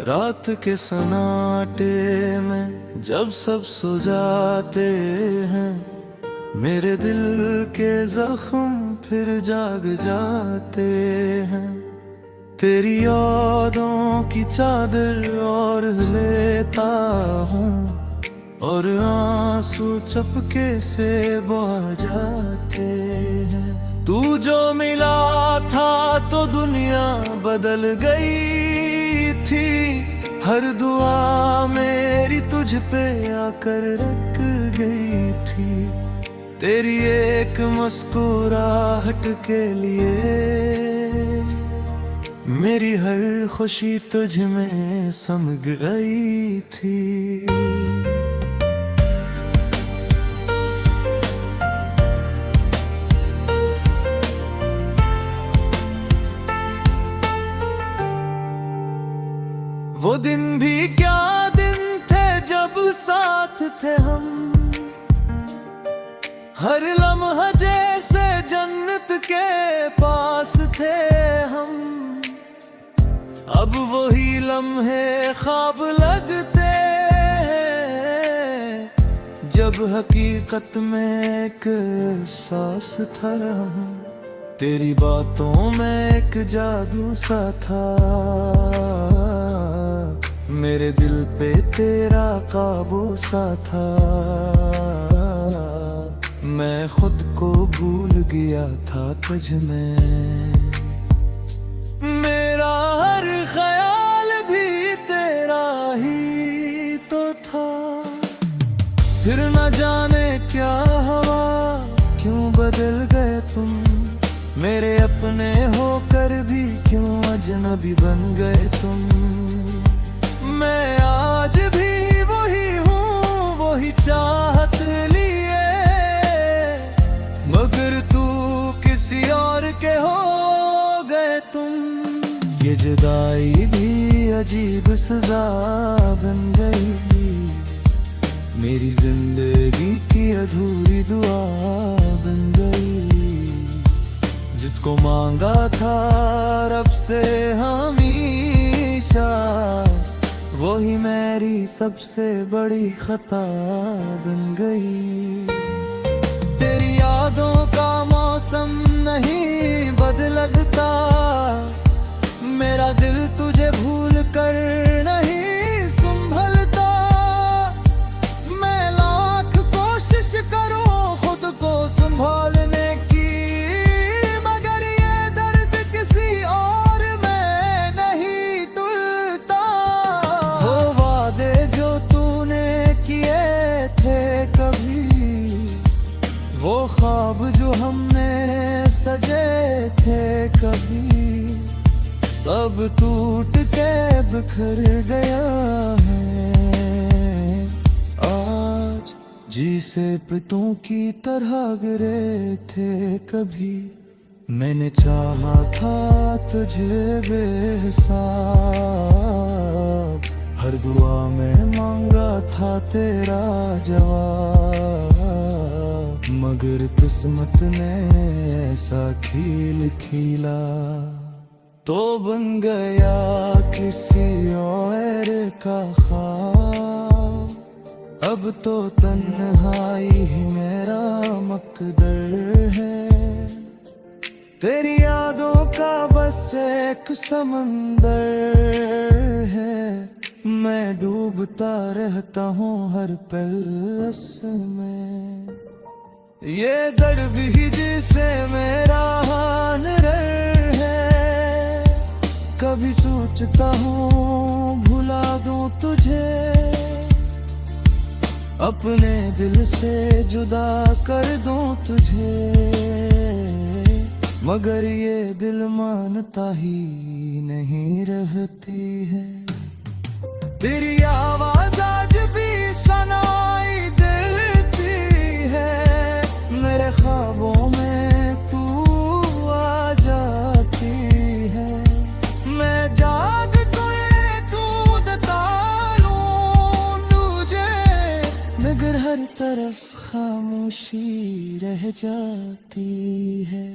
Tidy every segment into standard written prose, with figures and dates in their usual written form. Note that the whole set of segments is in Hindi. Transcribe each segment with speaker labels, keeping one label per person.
Speaker 1: रात के सन्नाटे में जब सब सो जाते हैं, मेरे दिल के जख्म फिर जाग जाते हैं। तेरी यादों की चादर और लेता हूँ और आंसू चपके से बह जाते हैं। तू जो मिला था तो दुनिया बदल गई थी, हर दुआ मेरी तुझ पे आकर रुक गई थी। तेरी एक मुस्कुराहट के लिए मेरी हर खुशी तुझ में सम गई थी। वो दिन भी क्या दिन थे जब साथ थे हम, हर लम्हा जैसे जन्नत के पास थे हम। अब वही लम्हे ख्वाब लगते हैं, जब हकीकत में एक एहसास था हम। तेरी बातों में एक जादू सा था, मेरे दिल पे तेरा काबू सा था। मैं खुद को भूल गया था तुझ में, मेरा हर ख्याल भी तेरा ही तो था। फिर न जाने क्या हुआ, क्यों बदल गए तुम, मेरे अपने होकर भी क्यों अजनबी बन गए तुम। मैं आज भी वही हूँ, वही चाहत लिए, मगर तू किसी और के हो गए तुम। ये जुदाई भी अजीब सजा बन गई, मेरी जिंदगी की अधूरी दुआ बन गई। जिसको मांगा था रब से हमेशा, वही मेरी सबसे बड़ी खता बन गई। तेरी यादों का मौसम नहीं बदलता, मेरा दिल तुझे भूल कर नहीं संभलता। मैं लाख कोशिश करूं खुद को संभालने की, मगर ये दर्द किसी और में नहीं तुलता। वो वादे जो तूने किए थे कभी, वो ख्वाब जो हमने सजे थे कभी, सब टूट के बिखर गया है आज। जिसे पितों की तरह गिरे थे कभी, मैंने चाहा था तुझे बेहिसाब, हर दुआ में मांगा था तेरा जवाब। मगर किस्मत ने ऐसा खेल खेला, तो बन गया किसी और का ख्वाब। अब तो तन्हाई ही मेरा मकदर है, तेरी यादों का बस एक समंदर है। मैं डूबता रहता हूँ हर पल में, ये दर्द ही जिसे मेरा हानर है। कभी सोचता हूँ भुला दूं तुझे, अपने दिल से जुदा कर दूं तुझे, मगर ये दिल मानता ही नहीं रहती है। तेरी आवाज आज भी सुनाई देती है, मेरे ख्वाबों में तू आ जाती है। मैं जाग कर दूध तालूं तुझे, मगर हर तरफ खामोशी रह जाती है।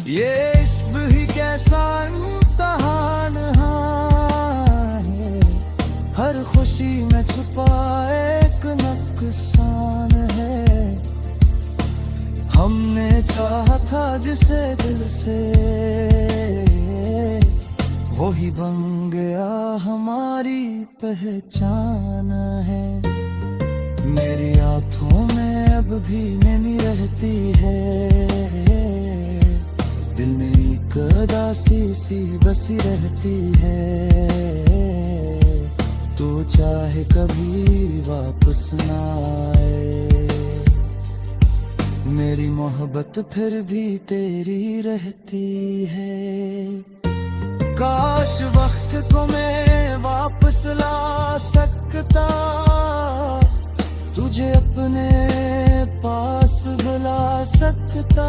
Speaker 1: ये इश्क ही कैसा इम्तिहान है, हर खुशी में छुपा एक नुकसान है। हमने चाहा था जिसे दिल से, वही बन गया हमारी पहचान है। मेरी आँखों में अब भी नैनी रहती है, दिल में एक उदासी सी बसी रहती है। तू चाहे कभी वापस ना आए, मेरी मोहब्बत फिर भी तेरी रहती है। काश वक्त को मैं वापस ला सकता, तुझे अपने पास बुला सकता।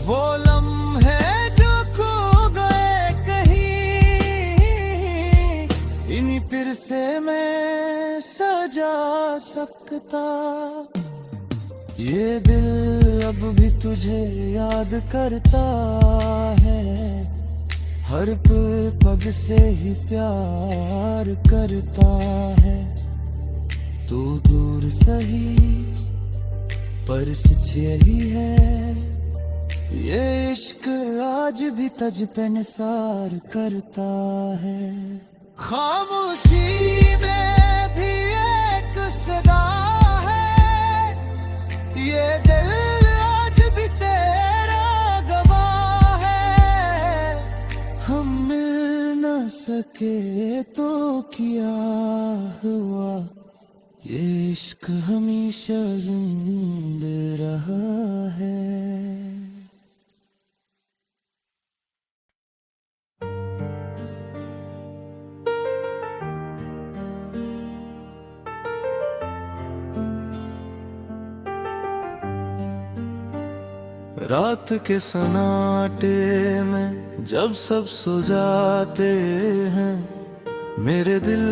Speaker 1: वो लम्हे जो खो गए कहीं, इन्हीं फिर से मैं सजा सकता। ये दिल अब भी तुझे याद करता है, हर पग से ही प्यार करता है। तू दूर सही पर सच यही है, ये इश्क आज भी तुझ पे निसार करता है। खामोशी में भी एक सदा है, ये दिल आज भी तेरा गवाह है। हम मिल न सके तो क्या हुआ, ये इश्क हमेशा जिंदा रहा है। रात के सन्नाटे में जब सब सो जाते हैं, मेरे दिल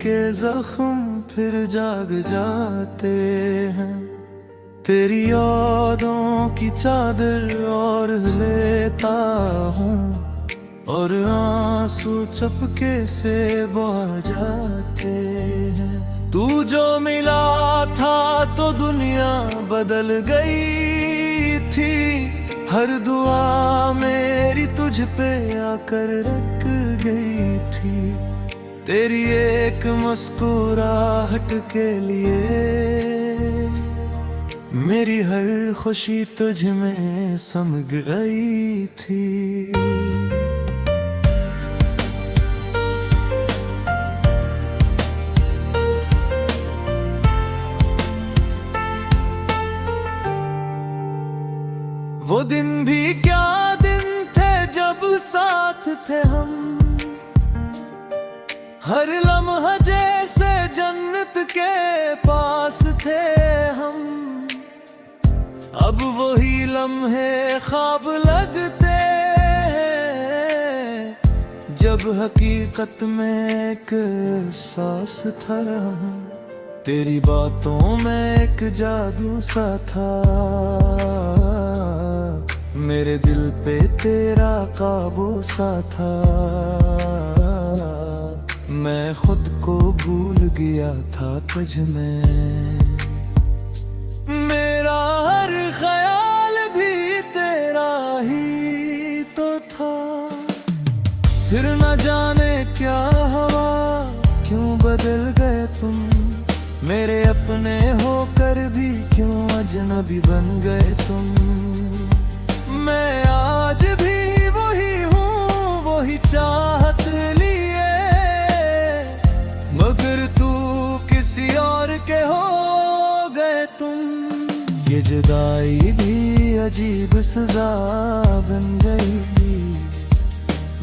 Speaker 1: के जख्म फिर जाग जाते हैं। तेरी यादों की चादर और लेता हूँ, और आंसू चपके से बह जाते हैं। तू जो मिला था तो दुनिया बदल गई थी, हर दुआ मेरी तुझ पे आकर रुक गई थी। तेरी एक मुस्कुराहट के लिए मेरी हर खुशी तुझ में सम गई थी। वो दिन भी क्या दिन थे जब साथ थे हम, हर लम्हा जैसे जन्नत के पास थे हम। अब वही लम्हे ख्वाब लगते हैं, जब हकीकत में एक एहसास था हम। तेरी बातों में एक जादू सा था, मेरे दिल पे तेरा काबू सा था। मैं खुद को भूल गया था तुझ में, मेरा हर ख्याल भी तेरा ही तो था। फिर न जाने क्या हुआ, क्यों बदल गए तुम, मेरे अपने होकर भी क्यों अजनबी बन गए तुम। मैं आज भी वही हूँ, वही चाहत लिए, मगर तू किसी और के हो गए तुम। ये जुदाई भी अजीब सजा बन गई,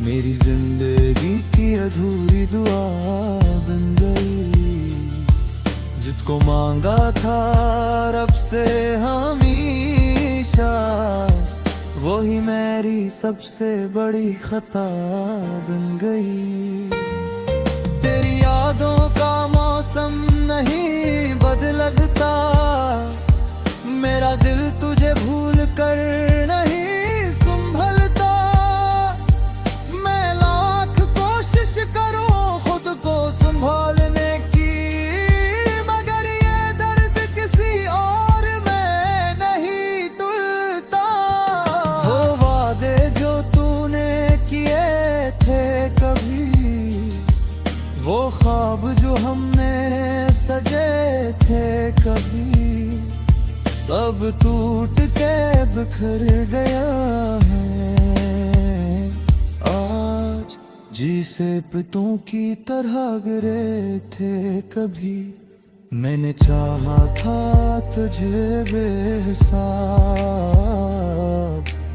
Speaker 1: मेरी जिंदगी की अधूरी दुआ बन गई। जिसको मांगा था रब से हमेशा, वही मेरी सबसे बड़ी खता बन गई। तेरी यादों का मौसम नहीं बदलता, मेरा दिल तुझे भूल कर नहीं संभलता। मैं लाख कोशिश करूं खुद को भी सब टूट के बिखर गया है आज। जिसे पितों की तरह गिरे थे कभी, मैंने चाहा था तुझे बेहिसाब,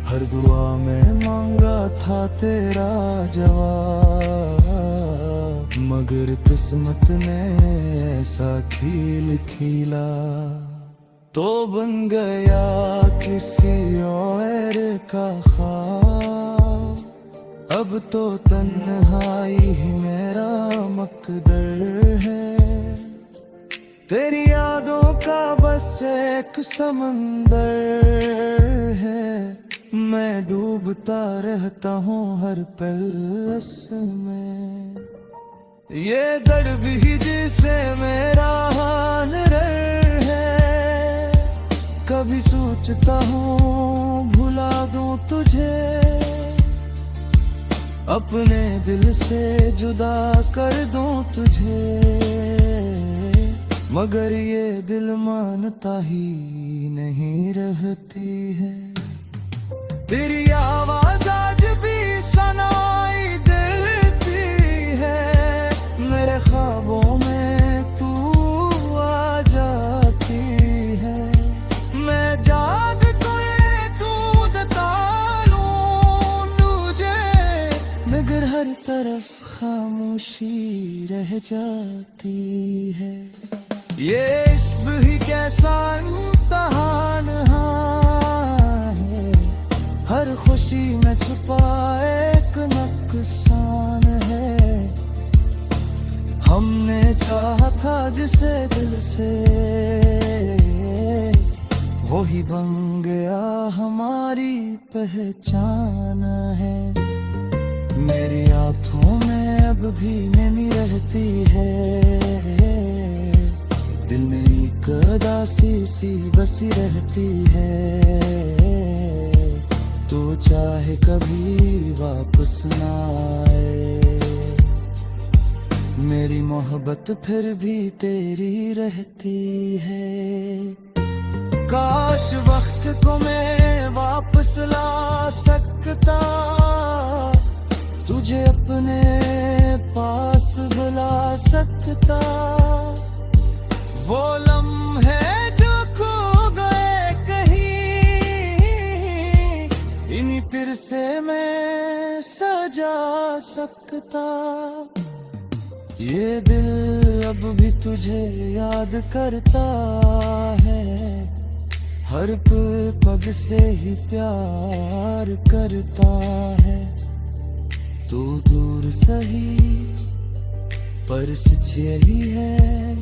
Speaker 1: हर दुआ में मांगा था तेरा जवाब। मगर किस्मत ने ऐसा खेल खेला तो बन गया किसी और का ख्वाब। अब तो तन्हाई ही मेरा मकदर है, तेरी यादों का बस एक समंदर है। मैं डूबता रहता हूँ हर पल में, ये दर्द ही जिसे मेरा हाल है। कभी सोचता हूँ भुला दूँ तुझे, अपने दिल से जुदा कर दूँ तुझे, मगर ये दिल मानता ही नहीं रहती है। तेरी आवाज आज भी सुनाई देती है, मेरे ख्वाबों में तू आ जाती है। मैं जाग कोई दूध तालूं तुझे, मगर हर तरफ खामोशी रह जाती है। ये इश्क ही कैसा इम्तिहान है, हर खुशी में छुपा एक नुकसान है। हमने चाहा था जिसे दिल से, वही बन गया हमारी पहचान है। मेरी आँखों में अब भी नमी रहती है, दिल में एक उदासी सी बसी रहती है। तो चाहे कभी वापस ना आए, मेरी मोहब्बत फिर भी तेरी रहती है। काश वक्त को मैं वापस ला सकता, तुझे अपने पास बुला सकता। वो लम्हे जो खो गए कहीं, इन्हीं फिर से मैं सजा सकता। ये दिल अब भी तुझे याद करता है, हर पग से ही प्यार करता है। तू दूर सही पर सच यही है,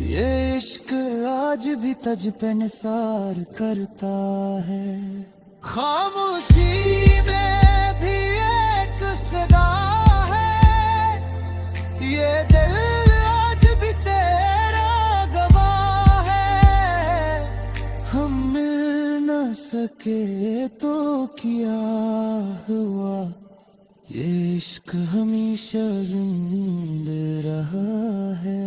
Speaker 1: ये इश्क आज भी तुझ पे निसार करता है। खामोशी में भी एक सदा है, ये दिल आज भी तेरा गवाह है। हम मिल न सके तो क्या हुआ, ये इश्क हमेशा जिंदा रहा है।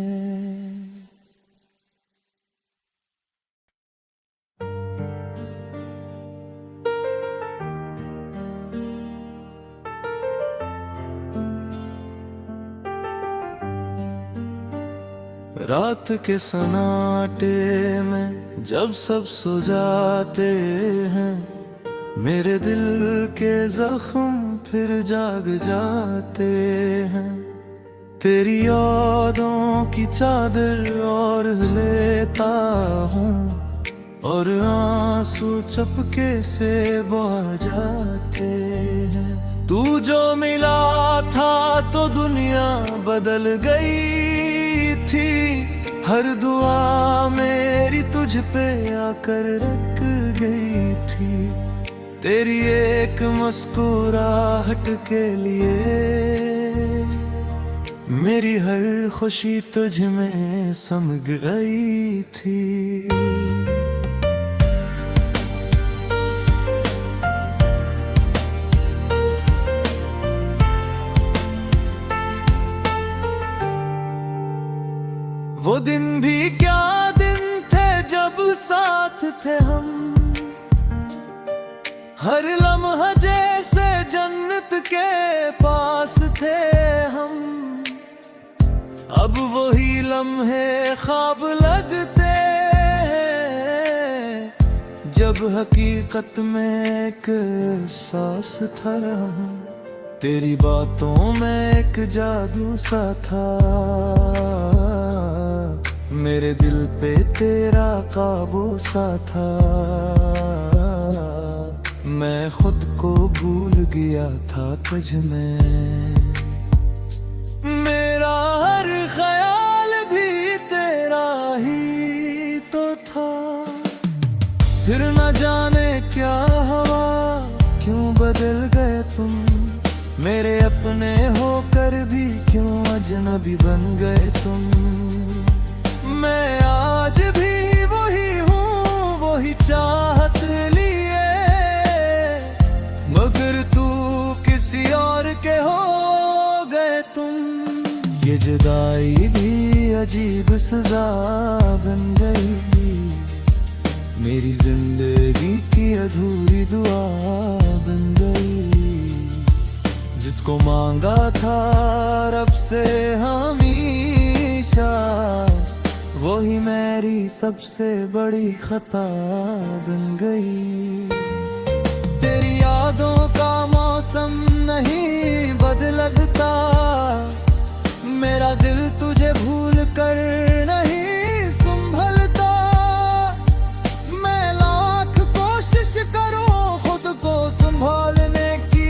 Speaker 1: रात के सन्नाटे में जब सब सो जाते हैं, मेरे दिल के जख्म फिर जाग जाते हैं। तेरी यादों की चादर और लेता हूँ, और आंसू चपके से बह जाते हैं। तू जो मिला था तो दुनिया बदल गई थी, हर दुआ मेरी तुझ पे आकर रुक गई थी। तेरी एक मुस्कुराहट के लिए मेरी हर खुशी तुझ में सम गई थी। वो दिन भी क्या दिन साथ थे हम, हर लम्हा जैसे जन्नत के पास थे हम। अब वही लम्हे ख्वाब लगते हैं, जब हकीकत में एक एहसास था हम। तेरी बातों में एक जादू सा था, मेरे दिल पे तेरा काबू सा था। मैं खुद को भूल गया था तुझ में, मेरा हर ख्याल भी तेरा ही तो था। फिर न जाने क्या हुआ, क्यों बदल गए तुम, मेरे अपने होकर भी क्यों अजनबी बन गए तुम। मैं आज भी वही हूँ, वही चाहत लिए, मगर तू किसी और के हो गए तुम। ये जुदाई भी अजीब सजा बन गई, मेरी जिंदगी की अधूरी दुआ बन गई। जिसको मांगा था रब से हमेशा, वही मेरी सबसे बड़ी खता बन गई। तेरी यादों का मौसम नहीं बदलता, मेरा दिल तुझे भूल कर नहीं संभलता। मैं लाख कोशिश करूं खुद को संभालने की,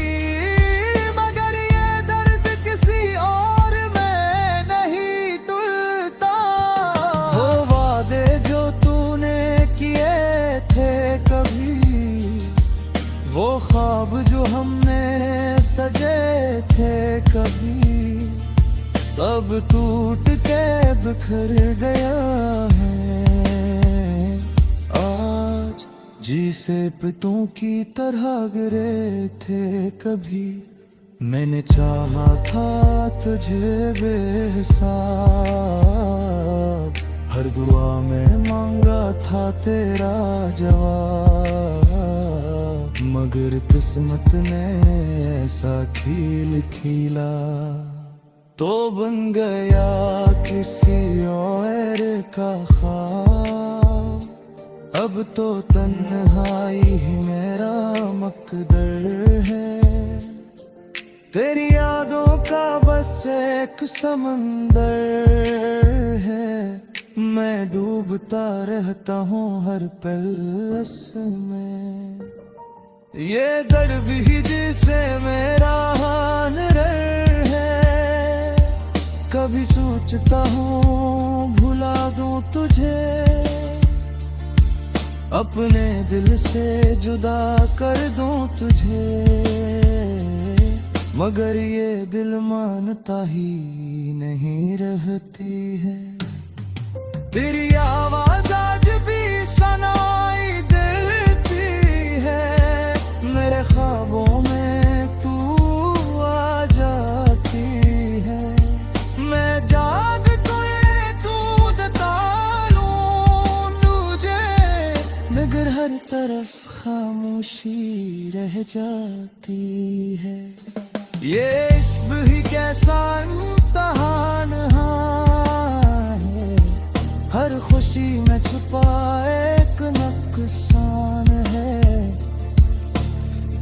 Speaker 1: वो ख्वाब जो हमने सजे थे कभी, सब टूट के बिखर गया है आज। जिसे पितों की तरह गिरे थे कभी, मैंने चाहा था तुझे बेहिसाब, हर दुआ में मांगा था तेरा जवाब। मगर किस्मत ने ऐसा खेल खेला, तो बन गया किसी और का ख्वाब। अब तो तन्हाई ही मेरा मकदर है, तेरी यादों का बस एक समंदर है। मैं डूबता रहता हूँ हर पल में, ये दर्द ही जिसे मेरा हानर है। कभी सोचता हूँ भुला दूं तुझे, अपने दिल से जुदा कर दूं तुझे, मगर ये दिल मानता ही नहीं रहती है। तेरी आवाज आज भी सुनाई देती है, मेरे ख्वाबों में तू आ जाती है। मैं जाग कर कूदता लूं तुझे, मगर हर तरफ खामोशी रह जाती है। ये इश्क ही कैसा इम्तिहान है, हर खुशी में छुपा एक नुकसान है।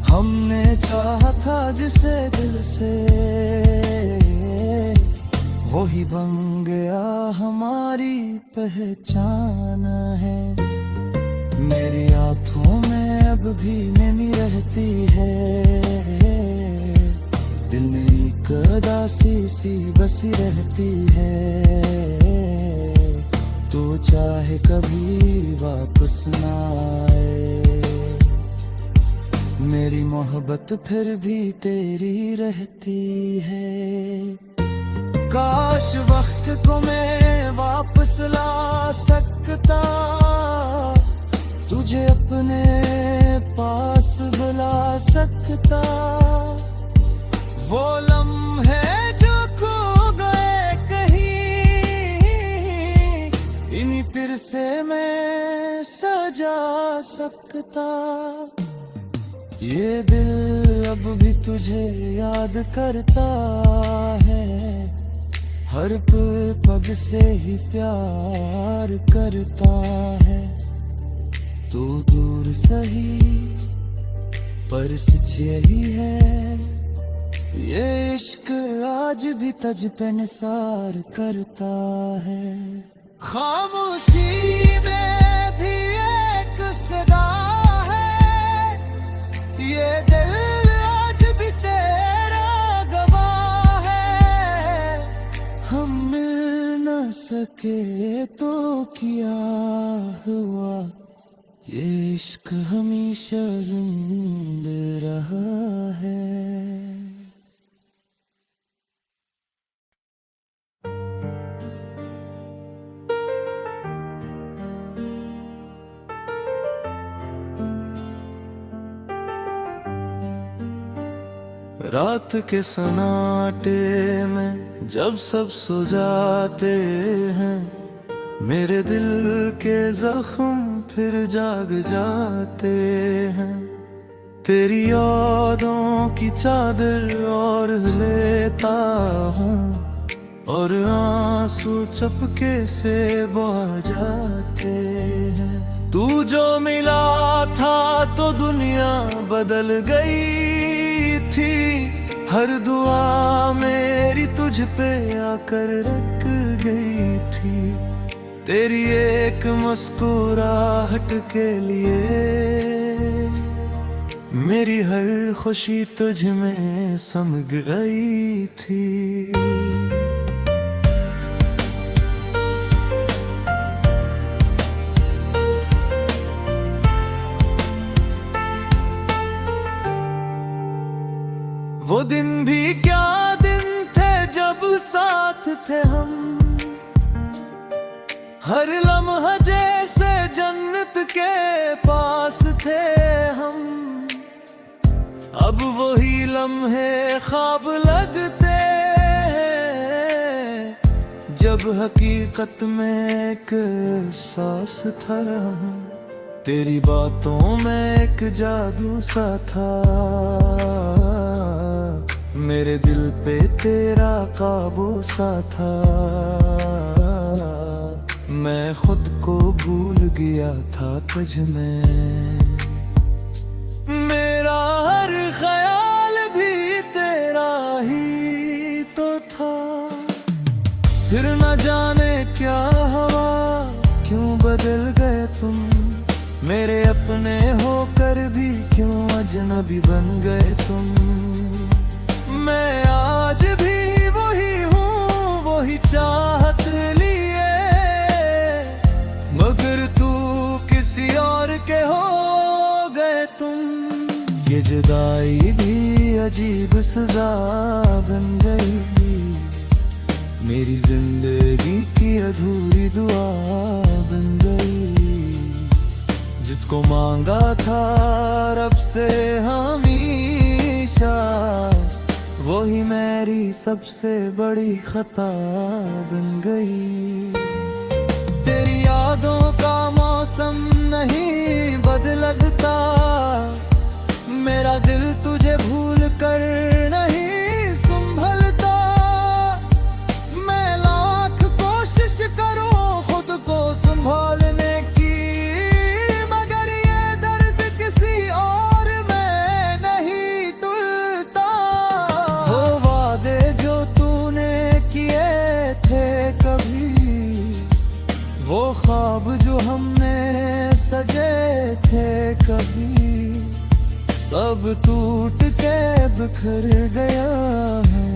Speaker 1: हमने चाहा था जिसे दिल से, वही बन गया हमारी पहचान है। मेरी आँखों में अब भी नमी रहती है, दिल में एक उदासी सी बसी रहती है। तो चाहे कभी वापस ना आए, मेरी मोहब्बत फिर भी तेरी रहती है। काश वक्त को मैं वापस ला सकता, तुझे अपने पास बुला सकता। वो लम्हे जो खो गए कहीं, इन्हीं फिर से मैं सकता। ये दिल अब भी तुझे याद करता है, हर पग से ही प्यार करता है। तू दूर सही पर सच यही है, ये इश्क आज भी तुझ पे निसार करता है। खामोशी में भी एक सदा है, ये दिल आज भी तेरा गवाह है। हम मिल न सके तो क्या हुआ, ये इश्क हमेशा जिंदा रहा है। रात के सन्नाटे में जब सब सो जाते हैं, मेरे दिल के जख्म फिर जाग जाते हैं। तेरी यादों की चादर और लेता हूँ, और आंसू चपके से बह जाते हैं। तू जो मिला था तो दुनिया बदल गई थी, हर दुआ मेरी तुझ पे आकर रख गई थी। तेरी एक मुस्कुराहट के लिए मेरी हर खुशी तुझ में सम गई थी। वो दिन भी क्या दिन थे जब साथ थे हम, हर लम्हा जैसे जन्नत के पास थे हम। अब वही लम्हे ख्वाब लगते हैं, जब हकीकत में एक सांस था हम। तेरी बातों में एक जादू सा था, मेरे दिल पे तेरा काबू सा था। मैं खुद को भूल गया था तुझ में, मेरा हर ख्याल भी तेरा ही तो था। फिर न जाने क्या हुआ, क्यों बदल गए तुम, मेरे अपने होकर भी क्यों अजनबी बन गए तुम। मैं आज भी वही हूँ, वही चाहत लिए, मगर तू किसी और के हो गए तुम। ये जुदाई भी अजीब सजा बन गई, मेरी जिंदगी की अधूरी दुआ बन गई। जिसको मांगा था रब से हमेशा, वही मेरी सबसे बड़ी खता बन गई। तेरी यादों का मौसम नहीं बदलता, मेरा दिल तुझे भूल कर नहीं संभलता। मैं लाख कोशिश करूं खुद को संभालने की, मगर ये दर्द किसी और में नहीं तुलता। वो वादे जो तूने किए थे कभी, वो ख्वाब जो हमने सजे थे कभी, सब टूट के बिखर गया है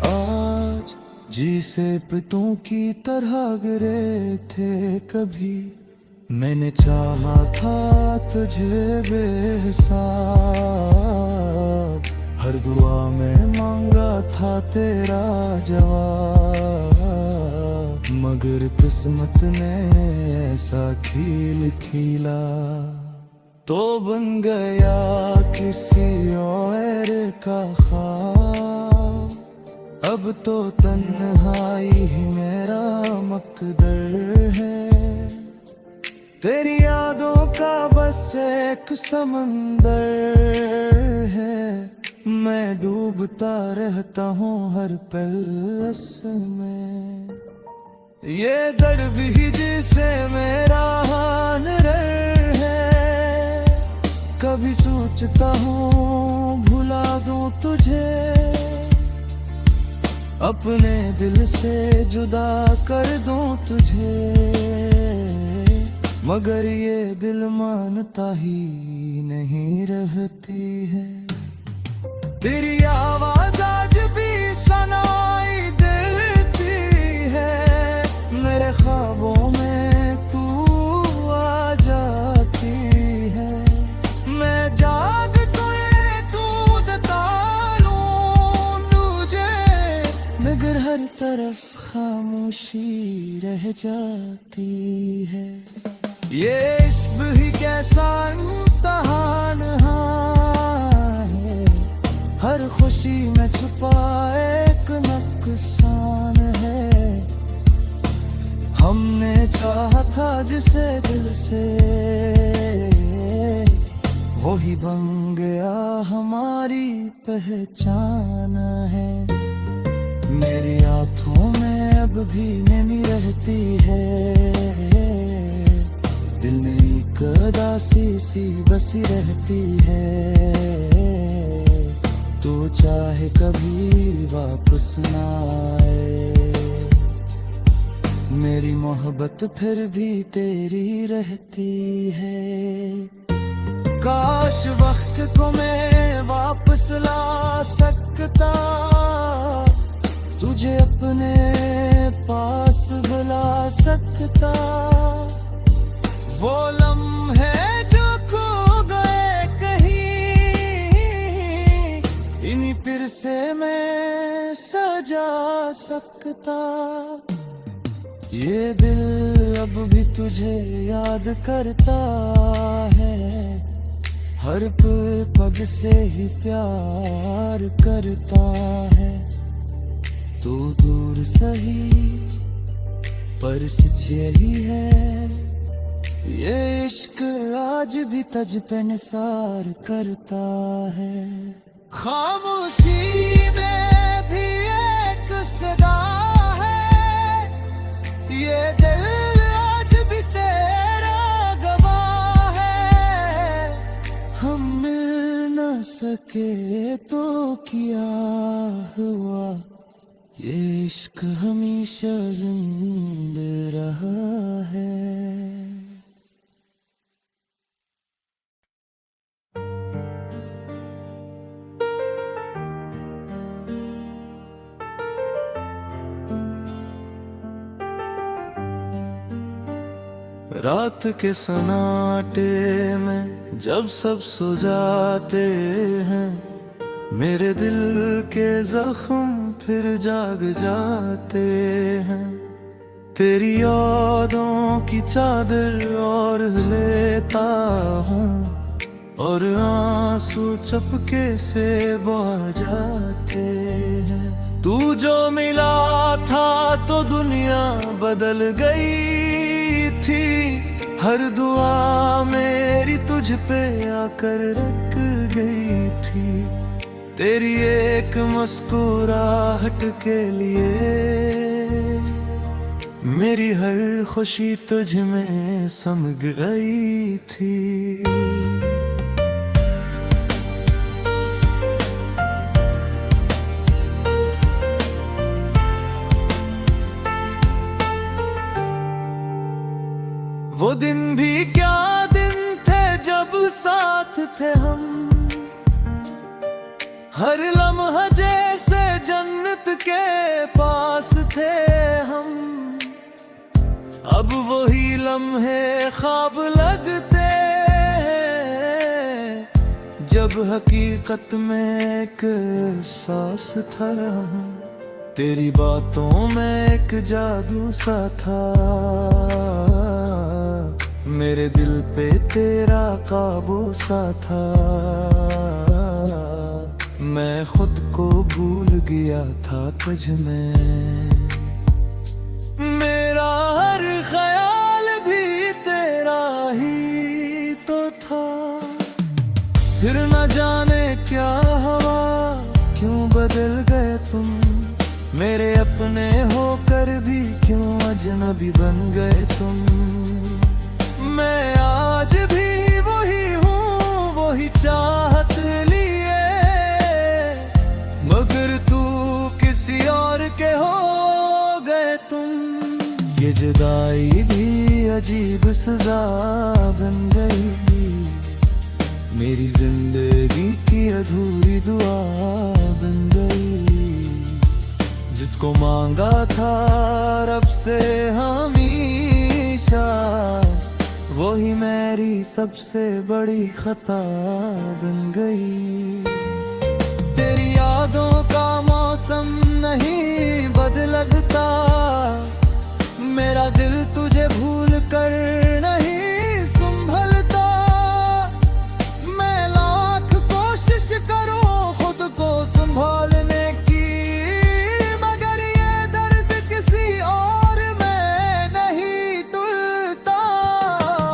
Speaker 1: आज। जिसे पितों की तरह गिरे थे कभी, मैंने चाहा था तुझे बेहिसाब, हर दुआ में मांगा था तेरा जवाब। मगर किस्मत ने ऐसा खेल खेला, तो बन गया किसी और का ख्वाब। अब तो तन्हाई ही मेरा मकदर है, तेरी यादों का बस एक समंदर है, मैं डूबता रहता हूँ हर पल में। ये दर्द ही जिसे मेरा हानरर है, कभी सोचता हूँ भुला दूँ तुझे, अपने दिल से जुदा कर दूँ तुझे, मगर ये दिल मानता ही नहीं रहती है। तेरी आवाज आज भी सुनाई देती है, मेरे ख्वाबों में तू आ जाती है। मैं जाग कर दूध तालूं तुझे, मगर हर तरफ खामोशी रह जाती है। ये इश्क ही कैसा इम्तिहान है, हर खुशी में छुपा एक नुकसान है। हमने चाहा था जिसे दिल से, वही बन गया हमारी पहचान है। मेरी आँखों में अब भी नमी रहती है, दिल में एक उदासी सी बसी रहती है। तू चाहे कभी वापस ना आए, मेरी मोहब्बत फिर भी तेरी रहती है। काश वक्त को मैं वापस ला सकता, तुझे अपने पास बुला सकता। वो लम्हे जो खो गए कहीं, इन्हीं फिर से मैं सजा सकता। ये दिल अब भी तुझे याद करता है, हर पग से ही प्यार करता है। तू दूर सही पर सच यही है, ये इश्क आज भी तुझ पे निसार करता है। खामोशी में भी एक सदा है, ये दिल आज भी तेरा गवाह है। हम मिल न सके तो क्या हुआ, ये इश्क हमेशा जिंदा रहा है। रात के सन्नाटे में जब सब सो जाते हैं, मेरे दिल के जख्म फिर जाग जाते हैं। तेरी यादों की चादर और लेता हूँ, और आंसू चपके से बह जाते हैं। तू जो मिला था तो दुनिया बदल गई थी, हर दुआ मेरी तुझ पे आकर रुक गई थी। तेरी एक मुस्कुराहट के लिए मेरी हर खुशी तुझ में सम गई थी। वो दिन भी क्या दिन थे जब साथ थे हम, हर लम्हा जैसे जन्नत के पास थे हम। अब वही लम्हे ख्वाब लगते हैं, जब हकीकत में एक एहसास था हम। तेरी बातों में एक जादू सा था, मेरे दिल पे तेरा काबू सा था। मैं खुद को भूल गया था तुझ में, मेरा हर ख्याल भी तेरा अजनबी बन गए तुम। मैं आज भी वही हूँ, वही चाहत लिए, मगर तू किसी और के हो गए तुम। ये जुदाई भी अजीब सजा बन गई, मेरी जिंदगी की अधूरी दुआ बन गई। जिसको मांगा था रब से हमेशा, वही मेरी सबसे बड़ी खता बन गई। तेरी यादों का मौसम नहीं बदलता, मेरा दिल तुझे भूल कर नहीं संभलता। मैं लाख कोशिश करूं खुद को संभालने की, मगर ये दर्द किसी और में नहीं तुलता।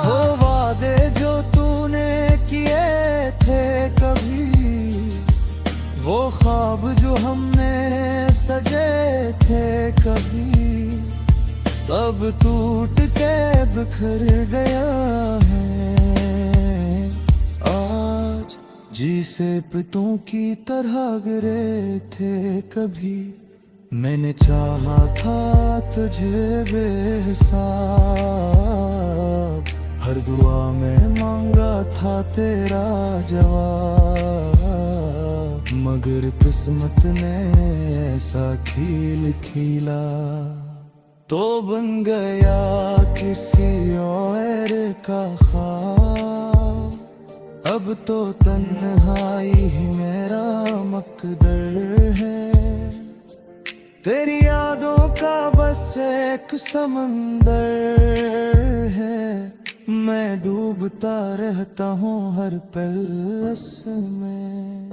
Speaker 1: वो वादे जो तूने किए थे कभी, वो ख्वाब जो हमने सजे थे कभी, सब टूट के बिखर गया है आज। जिसे पितों की तरह गिरे थे कभी, मैंने चाहा था तुझे बेहिसाब, हर दुआ में मांगा था तेरा जवाब। मगर किस्मत ने ऐसा खेल खेला, तो बन गया किसी और का ख्वाब। अब तो तन्हाई ही मेरा मकदर है, तेरी यादों का बस एक समंदर है। मैं डूबता रहता हूँ हर पल में,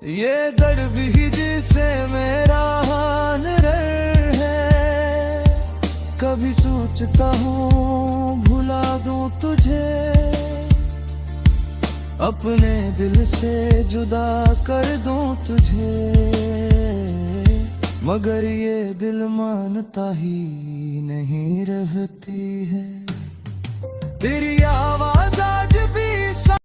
Speaker 1: ये दर्द ही जिसे मेरा हानर है। कभी सोचता हूँ भुला दूं तुझे, अपने दिल से जुदा कर दूं तुझे, मगर ये दिल मानता ही नहीं रहती है। तेरी